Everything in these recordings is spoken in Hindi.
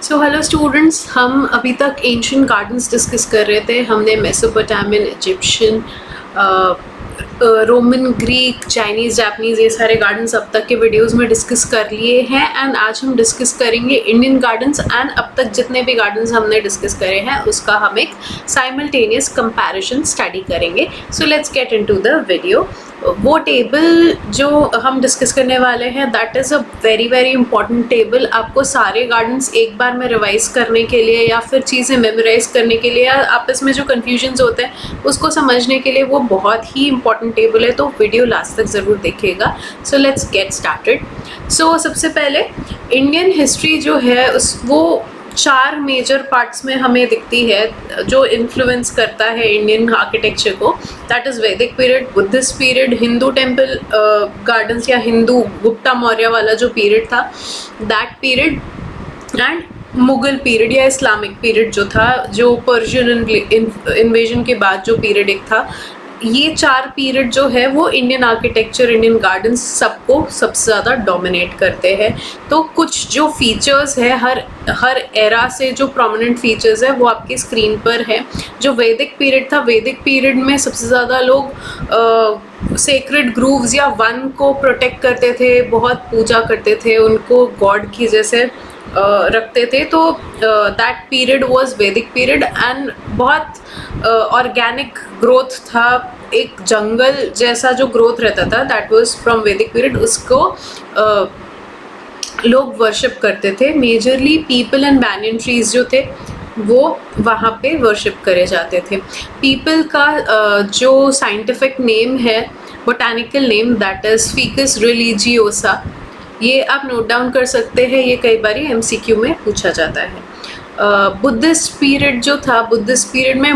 सो हेलो स्टूडेंट्स, हम अभी तक एंशियंट गार्डन्स डिस्कस कर रहे थे। हमने Mesopotamian, Egyptian, Roman, Greek, Chinese, Japanese, ये सारे गार्डन्स अब तक के वीडियोस में डिस्कस कर लिए हैं। एंड आज हम डिस्कस करेंगे इंडियन गार्डन्स। एंड अब तक जितने भी गार्डन्स हमने डिस्कस करे हैं उसका हम एक साइमल्टेनियस कंपैरिजन स्टडी करेंगे। सो let's get into the video. वो टेबल जो हम डिस्कस करने वाले हैं that is a very very important table. आपको सारे गार्डन्स एक बार में रिवाइज करने के लिए या फिर चीज़ें मेमोराइज करने के लिए या आपस में जो कन्फ्यूजन्स होते हैं उसको समझने के लिए वो बहुत ही इंपॉर्टेंट टेबल है, तो वीडियो लास्ट तक ज़रूर देखिएगा। So let's get started. So सबसे पहले इंडियन हिस्ट्री जो है वो 4 मेजर पार्ट्स में हमें दिखती है जो इन्फ्लुएंस करता है इंडियन आर्किटेक्चर को। दैट इज़ वैदिक period, Buddhist period, Hindu temple gardens या हिंदू गुप्ता मौर्य वाला जो पीरियड था that period, and Mughal period या इस्लामिक पीरियड जो था, जो पर्शियन इन्वेजन के बाद जो पीरियड एक था। ये 4 पीरियड जो है वो इंडियन आर्किटेक्चर, इंडियन गार्डन्स सबको सबसे ज़्यादा डोमिनेट करते हैं। तो कुछ जो फीचर्स है हर एरा से जो प्रोमिनेंट फीचर्स है वो आपकी स्क्रीन पर है। जो वैदिक पीरियड था, वैदिक पीरियड में सबसे ज़्यादा लोग सेक्रेड ग्रूव्स या वन को प्रोटेक्ट करते थे, बहुत पूजा करते थे, उनको गॉड की जैसे रखते थे। तो दैट पीरियड वाज वैदिक पीरियड एंड बहुत ऑर्गेनिक ग्रोथ था, एक जंगल जैसा जो ग्रोथ रहता था दैट वाज फ्रॉम वैदिक पीरियड। उसको लोग वर्शिप करते थे। Majorly people and banyan trees जो थे वो वहाँ पे वर्शिप करे जाते थे। पीपल का जो साइंटिफिक नेम है, botanical name, that is ficus religiosa. ये आप नोट डाउन कर सकते हैं, ये कई बार MCQ में पूछा जाता है। बुद्धिस्ट पीरियड जो था, बुद्धिस्ट पीरियड में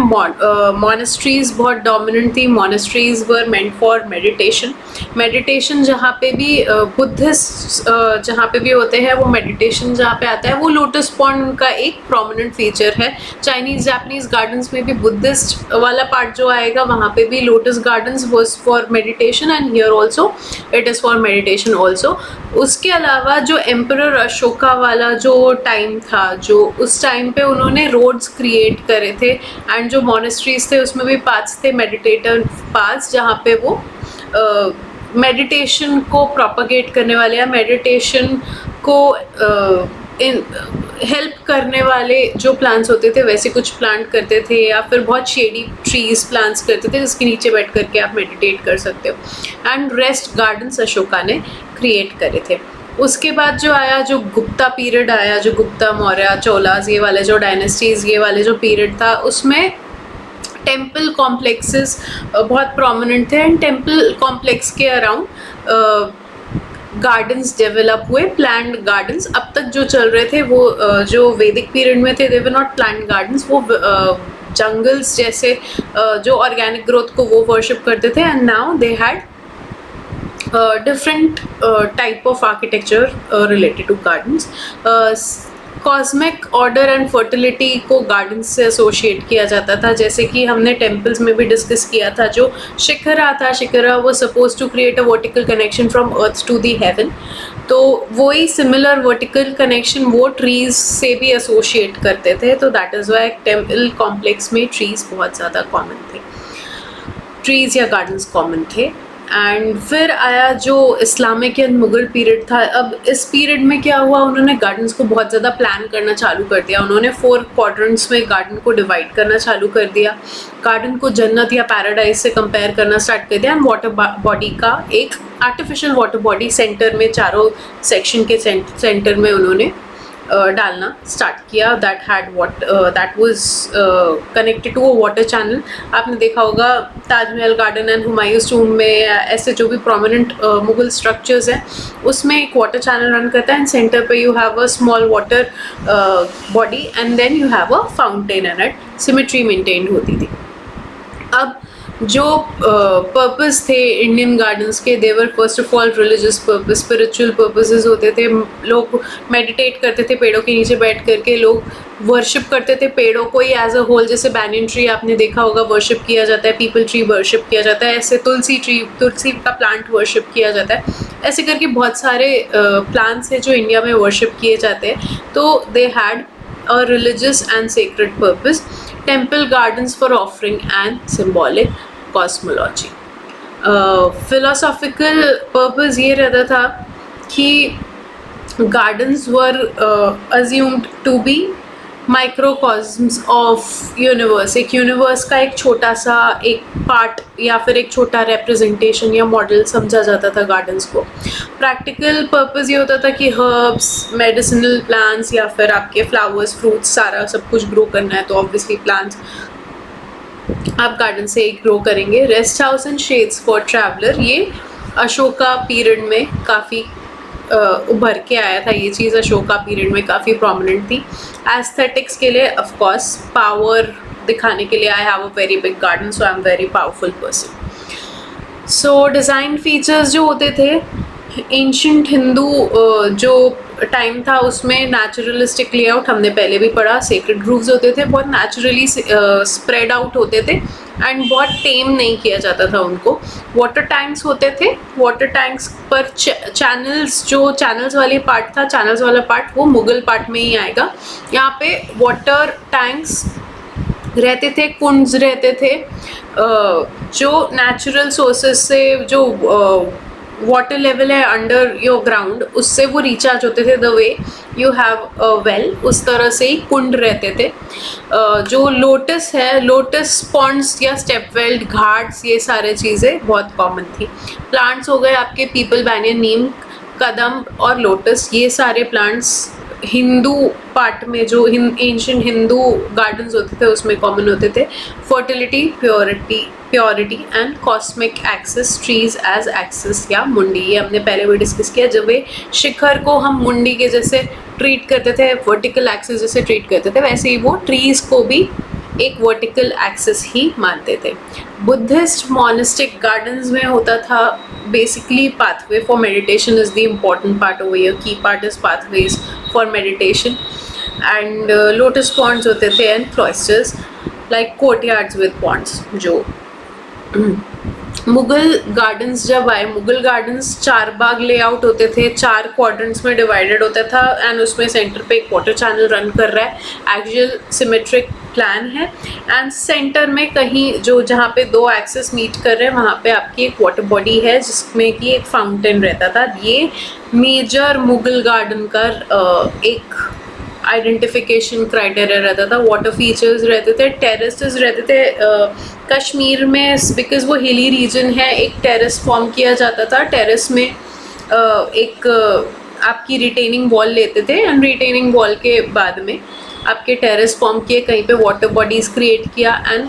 मोनेस्ट्रीज बहुत डोमिनेंट थी। Monasteries were meant for meditation. Meditation जहाँ पे भी बुद्धिस्ट जहाँ पे भी होते हैं वो मेडिटेशन जहाँ पे आता है वो लोटस पॉन्ड का एक प्रोमिनेंट फीचर है। चाइनीज़, जापानीज़ गार्डन्स में भी बुद्धिस्ट वाला पार्ट जो आएगा वहाँ पे भी lotus gardens was for meditation and here also it is for meditation also. उसके अलावा जो एम्परर अशोका वाला जो टाइम था, जो उस टाइम पे उन्होंने रोड्स क्रिएट करे थे एंड जो मोनेस्ट्रीज थे उसमें भी पाथ्स थे, मेडिटेटर पाथ्स, जहाँ पे वो मेडिटेशन को प्रोपगेट करने वाले या मेडिटेशन को हेल्प करने वाले जो प्लांट्स होते थे वैसे कुछ प्लांट करते थे, या फिर बहुत शेडी ट्रीज प्लांट्स करते थे जिसके नीचे बैठ करके आप मेडिटेट कर सकते हो। एंड रेस्ट गार्डन्स अशोका ने क्रिएट करे थे। उसके बाद जो आया, जो गुप्ता पीरियड आया, जो गुप्ता, मौर्य, चोलास, ये वाले जो डायनेस्टीज़, ये वाले जो पीरियड था उसमें टेम्पल कॉम्प्लेक्सेस बहुत प्रोमिनेंट थे एंड टेम्पल कॉम्प्लेक्स के अराउंड गार्डन्स डेवलप हुए, प्लान्ड गार्डन्स। अब तक जो चल रहे थे वो जो वैदिक पीरियड में थे दे वर नॉट प्लान्ड गार्डन्स, वो जंगल्स जैसे जो ऑर्गेनिक ग्रोथ को वो वर्शिप करते थे। And now they had different type of architecture related to gardens. Cosmic order and fertility को गार्डन्स से एसोशिएट किया जाता था, जैसे कि हमने टेम्पल्स में भी डिस्कस किया था। जो शिखरा था, शिखरा वो suppose to create a vertical connection from earth to the heaven. तो वही सिमिलर वर्टिकल कनेक्शन वो ट्रीज से भी एसोशिएट करते थे। तो that is why temple complex में ट्रीज बहुत ज़्यादा कॉमन थे, ट्रीज या गार्डन्स कॉमन थे। एंड फिर आया जो इस्लामिक एंड मुगल पीरियड था। अब इस पीरियड में क्या हुआ, उन्होंने गार्डन्स को बहुत ज़्यादा प्लान करना चालू कर दिया। उन्होंने 4 क्वाड्रेंट्स में गार्डन को डिवाइड करना चालू कर दिया। गार्डन को जन्नत या पैराडाइज से कंपेयर करना स्टार्ट कर दिया। एंड वाटर बॉडी का एक आर्टिफिशियल वाटर बॉडी सेंटर में, चारों सेक्शन के सेंटर में उन्होंने डालना स्टार्ट किया। That was connected to a water channel. आपने देखा होगा Taj Mahal garden and Humayun's tomb में, ऐसे जो भी प्रोमिनेंट मुगल स्ट्रक्चर्स हैं उसमें एक वाटर चैनल रन करता है एंड सेंटर पे you have a small water body and then you have a fountain and it symmetry maintained होती थी। अब जो पर्पस थे इंडियन गार्डन्स के, they were first of all religious purpose, spiritual purposes होते थे। लोग मेडिटेट करते थे पेड़ों के नीचे बैठ करके, लोग वर्शिप करते थे पेड़ों को ही एज अ होल। जैसे बैनियन ट्री आपने देखा होगा वर्शिप किया जाता है, पीपल ट्री वर्शिप किया जाता है, ऐसे तुलसी ट्री, तुलसी का प्लांट वर्शिप किया जाता है। ऐसे करके बहुत सारे प्लांट्स हैं जो इंडिया में वर्शिप किए जाते हैं। तो they had a religious and sacred purpose. Temple gardens for offering and symbolic cosmology. Philosophical purpose ये रहता था कि gardens were assumed to be microcosms of universe, एक यूनिवर्स का एक छोटा सा एक पार्ट या फिर एक छोटा रिप्रेजेंटेशन या मॉडल समझा जाता था गार्डन्स को. प्रैक्टिकल पर्पस ये होता था कि हर्ब्स, मेडिसिनल प्लांट्स या फिर आपके फ्लावर्स, फ्रूट्स, सारा सब कुछ ग्रो करना है तो ऑब्वियसली प्लांट्स आप गार्डन से ही ग्रो करेंगे. Rest house and shades for traveller, ये अशोका पीरियड में काफ़ी उभर के आया था. ये चीज़ अशोका पीरियड में काफ़ी प्रोमिनेंट थी. एस्थेटिक्स के लिए ऑफ कोर्स, पावर दिखाने के लिए I have a very big garden so I am very powerful person. So design features जो होते थे, एंशिएंट हिंदू जो टाइम था उसमें नेचुरलिस्टिक लेआउट हमने पहले भी पढ़ा. सेक्रेड ग्रूव्स होते थे, बहुत नेचुरली स्प्रेड आउट होते थे एंड बहुत टेम नहीं किया जाता था उनको. वाटर टैंक्स होते थे, वाटर टैंक्स पर चैनल्स, जो चैनल्स वाली पार्ट था, चैनल्स वाला पार्ट वो मुगल पार्ट में ही आएगा. यहाँ पे वाटर टैंक्स रहते थे, कुंड्स रहते थे जो नेचुरल सोर्सेज से जो वाटर लेवल है अंडर योर ग्राउंड उससे वो रिचार्ज होते थे. The way you have a well, उस तरह से ही कुंड रहते थे. जो लोटस है, लोटस पॉन्ड्स या स्टेप वेल्ड, घाट्स, ये सारे चीज़ें बहुत कॉमन थी. प्लांट्स हो गए आपके पीपल, बैनियन, नीम, कदम और लोटस, ये सारे प्लांट्स हिंदू पार्ट में जो एंशिएंट हिंदू गार्डन्स होते थे उसमें कॉमन होते थे. Fertility, purity and cosmic axis, trees as axis या मुंडी, ये हमने पहले भी डिस्कस किया. जब वे शिखर को हम मुंडी के जैसे ट्रीट करते थे, वर्टिकल एक्सिस जैसे ट्रीट करते थे, वैसे ही वो ट्रीज को भी एक वर्टिकल एक्सिस ही मानते थे. बुद्धिस्ट मोनेस्टिक गार्डन्स में होता था basically pathway for meditation is the important part over here. Key part is pathways for meditation and lotus ponds होते थे and cloisters like courtyards with ponds. जो मुगल गार्डन्स जब आए, मुगल गार्डन्स 4 बाग लेआउट होते थे, 4 क्वाड्रेंट्स में डिवाइडेड होता था एंड उसमें सेंटर पे एक वाटर चैनल रन कर रहा है. एक्सियल सिमेट्रिक प्लान है एंड सेंटर में कहीं जो जहाँ पे 2 एक्सिस मीट कर रहे हैं वहाँ पे आपकी एक वाटर बॉडी है जिसमें कि एक फाउंटेन रहता था. ये मेजर मुगल गार्डन का एक आइडेंटिफिकेशन क्राइटेरिया रहता था. वाटर फीचर्स रहते थे, टेरेसेस रहते थे. कश्मीर में बिकॉज वो हिली रीजन है, एक टेरेस फॉर्म किया जाता था. टेरेस में एक आपकी रिटेनिंग वॉल लेते थे एंड रिटेनिंग वॉल के बाद में आपके टेरेस फॉर्म किए, कहीं पे वाटर बॉडीज क्रिएट किया and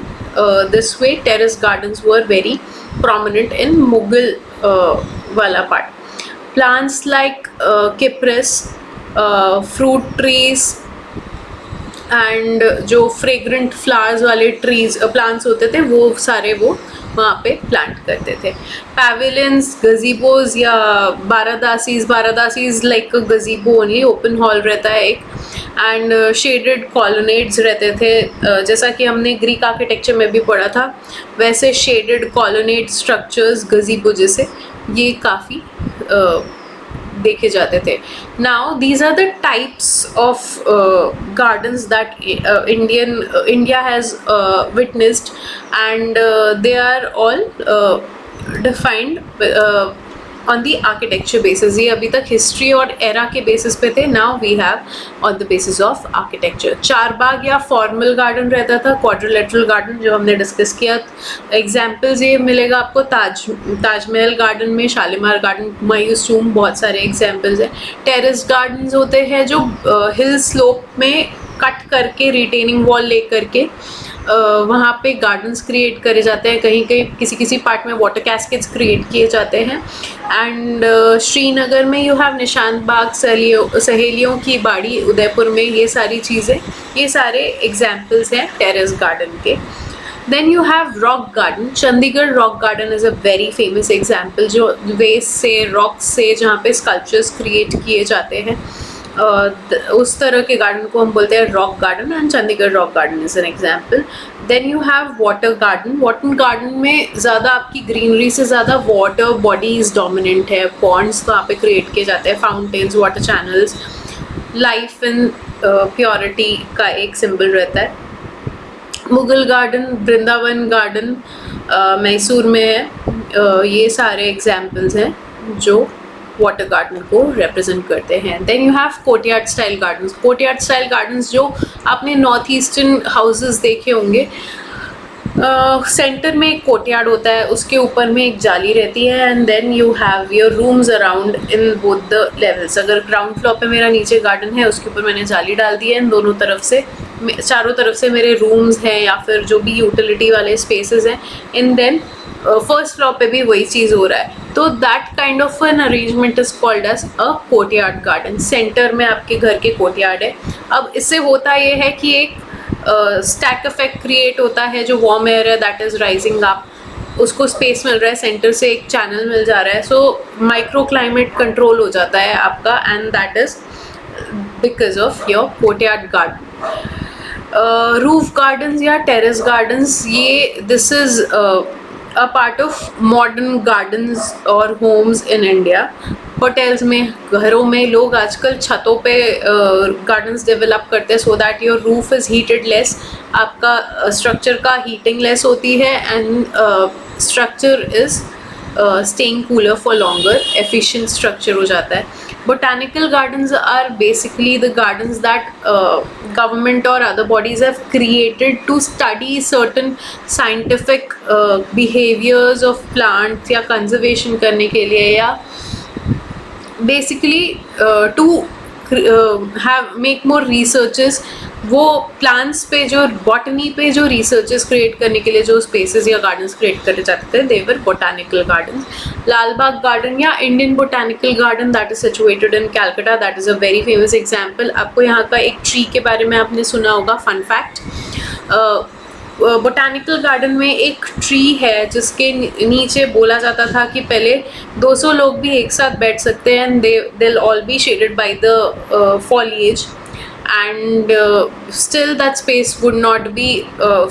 this way terrace gardens were very prominent in Mughal वाला part. Plants like cypress, fruit trees and जो फ्रेग्रेंट फ्लावर्स वाले ट्रीज प्लांट्स होते थे वो सारे वो वहाँ पे प्लांट करते थे. पैविलियंस, गजीबोज या बारादासीज like gazebo only, open hall रहता है एक एंड शेडेड कॉलोनेड्स रहते थे. जैसा कि हमने ग्रीक आर्किटेक्चर में भी पढ़ा था वैसे शेडेड कॉलोनेड स्ट्रक्चर्स गजीबो जैसे ये काफ़ी देखे जाते थे. Now these are the types of gardens that India has witnessed and they are all defined on the architecture basis. ये अभी तक हिस्ट्री और एरा के बेसिस पे थे, now we have on the basis of architecture. 4 बाग या फॉर्मल गार्डन रहता था, क्वाड्रिलेटरल गार्डन जो हमने डिस्कस किया. एग्जाम्पल्स ये मिलेगा आपको ताजमहल गार्डन में, शालीमार गार्डन, हुमायूंस टूम, बहुत सारे एग्जाम्पल्स हैं. टेरेस गार्डन्स होते हैं जो हिल स्लोप में कट करके रिटेनिंग वॉल ले करके वहाँ पे गार्डन्स क्रिएट करे जाते हैं. कहीं कहीं किसी पार्ट में वाटर कैस्केड्स क्रिएट किए जाते हैं. एंड श्रीनगर में यू हैव निशांत बाग, सहेलियों की बाड़ी उदयपुर में, ये सारी चीज़ें, ये सारे एग्जाम्पल्स हैं टेरेस गार्डन के. Then you have rock garden. Chandigarh rock garden is a very famous example, जो वेस्ट से, रॉक से, जहाँ पे स्कल्पचर्स क्रिएट किए जाते हैं उस तरह के गार्डन को हम बोलते हैं rock garden and Chandigarh rock garden is an example. Then you have water garden. Water garden में ज़्यादा आपकी ग्रीनरी से ज़्यादा वाटर बॉडीज डोमिनेंट है. पॉन्ड्स वहाँ पे क्रिएट किए जाते हैं, fountains, water channels. Life and purity का एक सिंबल रहता है। मुगल गार्डन, वृंदावन गार्डन मैसूर में है। ये सारे एग्जाम्पल्स हैं जो वाटर गार्डन को रिप्रेजेंट करते हैं। Then you have courtyard style gardens. Courtyard style gardens जो आपने नॉर्थ ईस्टर्न हाउसेस देखे होंगे, सेंटर में एक कोर्टयार्ड होता है, उसके ऊपर में एक जाली रहती है, and then you have your rooms around in both the levels. अगर ग्राउंड फ्लोर पे मेरा नीचे गार्डन है, उसके ऊपर मैंने जाली डाल दी है, एंड दोनों तरफ से, चारों तरफ से मेरे रूम्स हैं या फिर जो भी यूटिलिटी वाले स्पेसेस हैं, एंड देन फर्स्ट फ्लोर पे भी वही चीज़ हो रहा है। तो that kind of an arrangement is called as a courtyard garden. Centre में आपके घर के कोर्टयार्ड है। अब इससे होता ये है कि एक स्टैक इफेक्ट क्रिएट होता है, जो वार्म एयर है दैट इज़ राइजिंग अप, उसको स्पेस मिल रहा है, सेंटर से एक चैनल मिल जा रहा है, सो माइक्रो क्लाइमेट कंट्रोल हो जाता है आपका, and that is because of your courtyard garden. Roof gardens या टेरेस गार्डन्स, ये this is a part of modern gardens और होम्स इन इंडिया। होटल्स में, घरों में लोग आजकल छतों पे गार्डन्स डेवलप करते हैं so that your roof is heated less, आपका स्ट्रक्चर का हीटिंग लेस होती है, and structure is staying cooler for longer, efficient structure हो जाता है। Botanical gardens are basically the gardens that government or other bodies have created to study certain scientific behaviors of plants या conservation करने के लिए, या basically to have make more researches। वो प्लांट्स पे जो बॉटनी पे जो रिसर्चेस क्रिएट करने के लिए जो स्पेसेस या गार्डन्स क्रिएट करे जाते थे, दे वर बोटानिकल गार्डन। लालबाग गार्डन या Indian botanical garden that is situated in Calcutta, that is a very famous example. आपको यहाँ का एक ट्री के बारे में आपने सुना होगा, फन फैक्ट। बोटानिकल गार्डन में एक ट्री है जिसके नीचे बोला जाता था कि पहले 200 लोग भी एक साथ बैठ सकते हैं, and they'll all be shaded by the foliage, and still that space would not be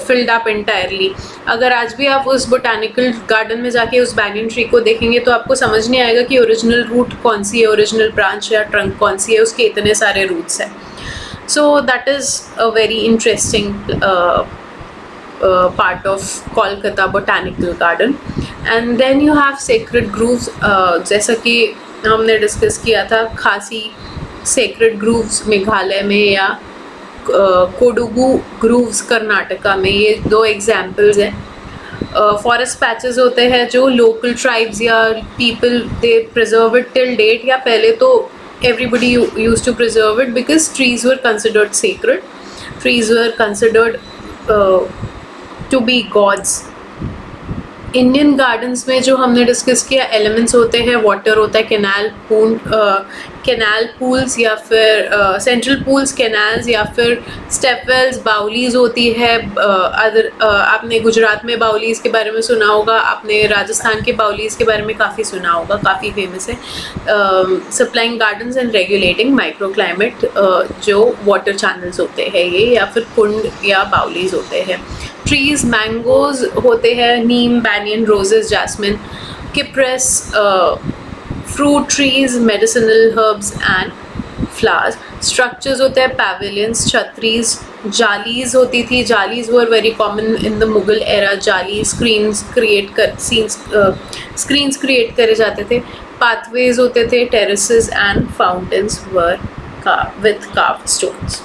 filled up entirely। अगर आज भी आप उस बोटानिकल गार्डन में जाके उस बैंगन ट्री को देखेंगे तो आपको समझ नहीं आएगा कि ओरिजिनल रूट कौन सी है, ओरिजिनल ब्रांच या ट्रंक कौन सी है, उसके इतने सारे रूट्स हैं। So that is a very interesting part of Kolkata Botanical Garden। And then you have sacred groves, जैसा कि हमने डिस्कस किया था, खासी sacred groves मेघालय में या कोडुगु ग्रूव्स कर्नाटका में, ये 2 एग्जाम्पल्स हैं। फॉरेस्ट पैचेस होते हैं जो लोकल ट्राइब्स या people they preserve it till date, या पहले तो everybody used to preserve it because trees were considered sacred, trees were considered to be gods। Indian gardens में जो हमने डिस्कस किया, एलिमेंट्स होते हैं, वाटर होता है, कैनाल पूल्स या फिर सेंट्रल पूल्स, कैनाल्स या फिर स्टेपवेल्स, बाउलीज होती है। आपने गुजरात में बाउलीज के बारे में सुना होगा, आपने राजस्थान के बाउलीज के बारे में काफ़ी सुना होगा, काफ़ी फेमस है। Supplying gardens and regulating micro climate, जो वाटर चैनल्स होते हैं ये, या फिर कुंड या बाउलीज होते हैं। ट्रीज, मैंगोज होते हैं, neem, banyan, roses, jasmine, cypress, fruit trees, medicinal herbs and flowers. Structures होते हैं, पैवेलियंस, छतरीज, जालीज होती थी, जालीज were very common in the Mughal era. Jali screens create करे जाते थे। पाथवेज होते थे, terraces and fountains were with carved stones.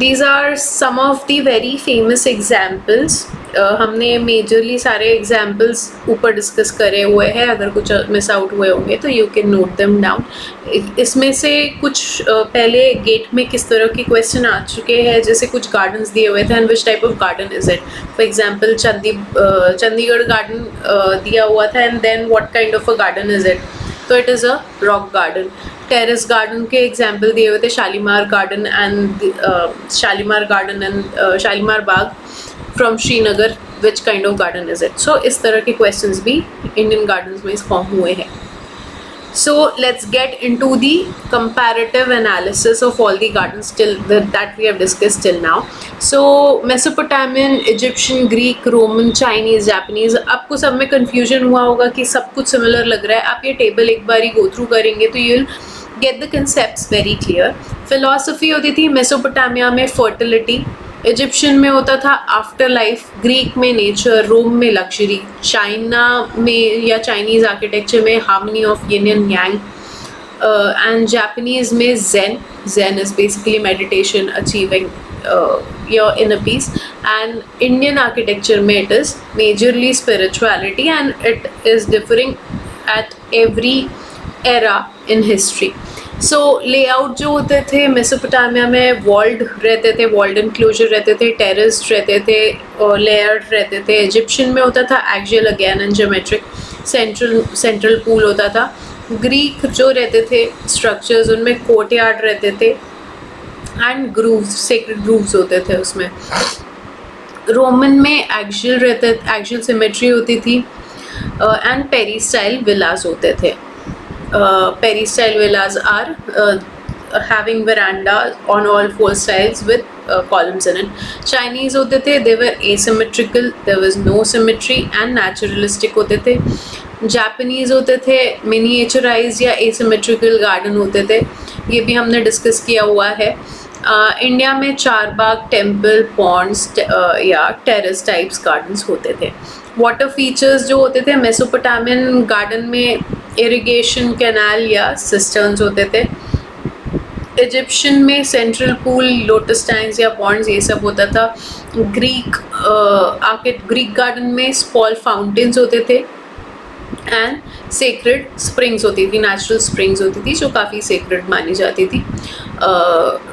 These are some of the very famous examples। हमने मेजरली सारे एग्जाम्पल्स ऊपर डिस्कस करे हुए हैं, अगर कुछ मिस आउट हुए होंगे तो you can note them down. इसमें से कुछ पहले गेट में किस तरह के क्वेश्चन आ चुके हैं, जैसे कुछ गार्डन्स दिए हुए थे, and which type of garden is it. For example Chandigarh garden दिया हुआ था, and then what kind of a garden is it, तो it is a rock garden. Terrace garden के एग्जाम्पल दिए हुए थे, Shalimar garden and Shalimar Bagh from Srinagar, which kind of garden is it. So इस तरह के क्वेश्चंस भी इंडियन गार्डन्स में फॉर्म हुए हैं। So let's get into the comparative analysis of all the gardens that we have discussed till now. So Mesopotamian, Egyptian, Greek, Roman, Chinese, Japanese, आपको सब में confusion हुआ होगा कि सब कुछ similar लग रहा है। आप ये table एक बारी go through करेंगे तो you'll get the concepts very clear. Philosophy होती थी मेसोपोटामिया में फर्टिलिटी, इजिप्शियन में होता था आफ्टर लाइफ, ग्रीक में नेचर, रोम में लग्जरी, चाइना में या चाइनीज़ आर्किटेक्चर में harmony of yin and yang, and Japanese में Zen is basically meditation, achieving your inner peace, and Indian architecture में it is majorly spirituality and it is differing at every era in history. So layout जो होते थे मेसोपोटामिया में वॉल्ड रहते थे, वॉल्ड इनक्लोजर रहते थे, टेरेस्ड रहते थे और लेयर्ड रहते थे। इजिप्शियन में होता था axial again and geometric, central pool होता था। ग्रीक जो रहते थे स्ट्रक्चर्स उनमें कोर्टयार्ड रहते थे एंड ग्रूव्स, सेक्रेड ग्रूव्स होते थे उसमें। रोमन में एक्सियल सिमेट्री होती थी एंड पेरिस्टाइल विलास होते थे। Peristyle villas are having veranda on all four sides with columns in it. Chinese होते थे, they were asymmetrical, there was no symmetry and naturalistic होते थे। Japanese होते थे miniaturized या asymmetrical garden होते थे, ये भी हमने डिस्कस किया हुआ है। इंडिया में चारबाग, टेम्पल, पॉन्ड्स या टेरेस टाइप्स गार्डन्स होते थे। वाटर फीचर्स जो होते थे मेसोपोटामियन गार्डन में इरिगेशन, कैनाल या सिस्टर्न्स होते थे। इजिप्शियन में सेंट्रल पूल, लोटस टैंक्स या पॉन्ड्स ये सब होता था। ग्रीक गार्डन में स्मॉल फाउंटेन्स होते थे एंड सेक्रेड स्प्रिंग्स होती थी, नेचुरल स्प्रिंग्स होती थी जो काफ़ी सेक्रेड मानी जाती थी।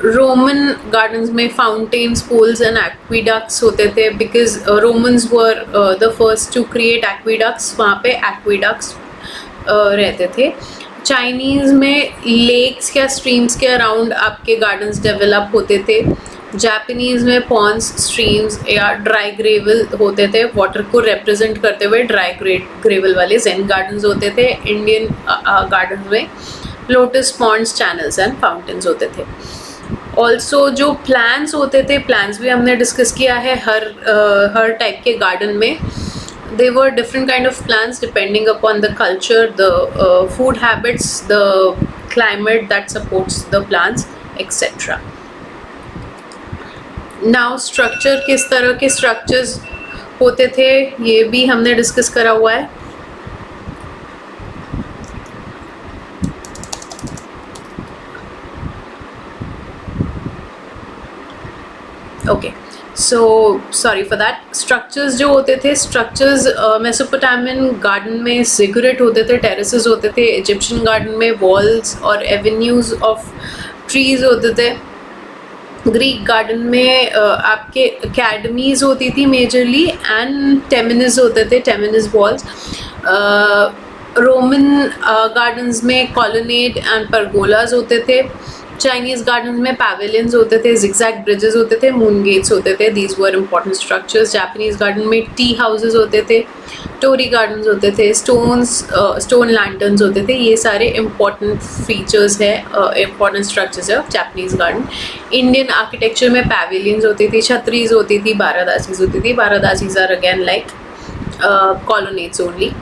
रोमन गार्डन्स में फाउंटेन्स, पूल्स एंड एक्विडक्ट्स होते थे because Romans were the first to create aqueducts, वहाँ पे एक्विडक्ट्स रहते थे। चाइनीज़ में लेक्स या स्ट्रीम्स के अराउंड आपके गार्डन्स डेवलप होते थे। जापानीज़ में पॉन्ड्स, स्ट्रीम्स या ड्राई ग्रेवल होते थे, वाटर को रिप्रेजेंट करते हुए ड्राई ग्रेवल वाले जेन गार्डन्स होते थे। इंडियन गार्डन्स में lotus ponds, channels and fountains होते थे। ऑल्सो जो प्लान्स होते थे, प्लान्स भी हमने डिस्कस किया है हर टाइप के गार्डन में। They were different kind of plants depending upon the culture, the food habits, the climate that supports the plants, etc. Now structure, किस तरह के structures होते थे ये भी हमने डिस्कस करा हुआ है। Okay, so sorry for that. Structures जो होते थे, स्ट्रक्चर्स मेसोपोटामियन गार्डन में जिगुरेट होते थे, टेरेसेस होते थे। इजिप्शियन गार्डन में वॉल्स और एवेन्यूज ऑफ ट्रीज होते थे। ग्रीक गार्डन में आपके अकेडमीज होती थी मेजरली एंड टेमिनिज होते थे, टेमिनिज वॉल्स। रोमन गार्डन्स में कॉलोनेड एंड परगोलाज होते थे। चाइनीज़ गार्डन में पैवेलियंस होते थे, जिगजैग ब्रिजेस होते थे, मून गेट्स होते थे। These were important structures. Japanese garden में टी हाउसेस होते थे, टोरी गार्डन्स होते थे, स्टोन लैंटर्न्स होते थे। ये सारे इम्पॉर्टेंट फीचर्स है, इम्पॉर्टेंट स्ट्रक्चर्स है of Japanese garden. Indian architecture में पैवेलियंस होती थी, छतरीज होती थी, बारादासीज होती थी। बारादासीज are again like colonnades only.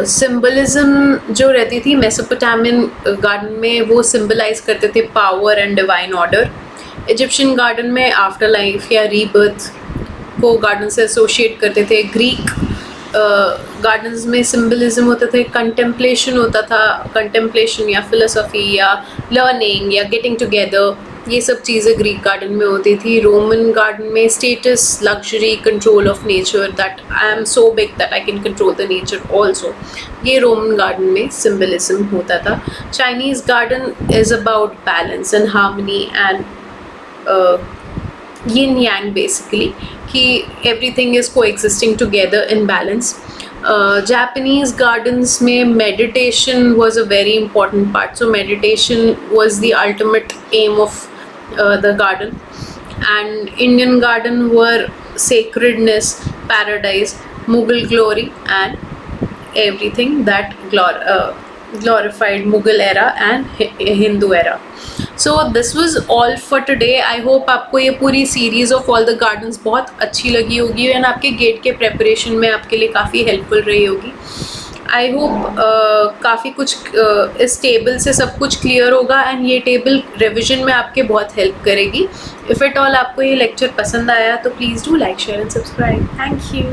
Symbolism जो रहती थी मेसोपोटामियन गार्डन में, वो सिम्बलाइज करते थे power and divine order. Egyptian garden में आफ्टर लाइफ या रीबर्थ को गार्डन से एसोशिएट करते थे। ग्रीक गार्डन्स में सिम्बलिज्म होते थे, कंटेम्पलेशन होता था, कंटेम्पलेशन या फिलोसफी या लर्निंग या गेटिंग टुगेदर, ये सब चीज़ें ग्रीक गार्डन में होती थी। रोमन गार्डन में status, luxury, control of nature, that I am so big that I can control the nature also, ये रोमन गार्डन में सिम्बलिज्म होता था। Chinese garden is about balance and harmony and yin yang basically, कि everything is coexisting together in balance. Japanese gardens में meditation was a very important part, so meditation was the ultimate aim of the garden. And Indian garden were sacredness, paradise, Mughal glory and everything that glorified Mughal era and Hindu era. So this was all for today. I hope आपको ये पूरी series of all the gardens बहुत अच्छी लगी होगी एंड आपके गेट के प्रेपरेशन में आपके लिए काफ़ी हेल्पफुल रही होगी। आई होप काफ़ी कुछ इस टेबल से सब कुछ क्लियर होगा एंड ये टेबल रिविजन में आपके बहुत हेल्प करेगी। इफ़ एट ऑल आपको ये लेक्चर पसंद आया तो please do like share and subscribe. Thank you.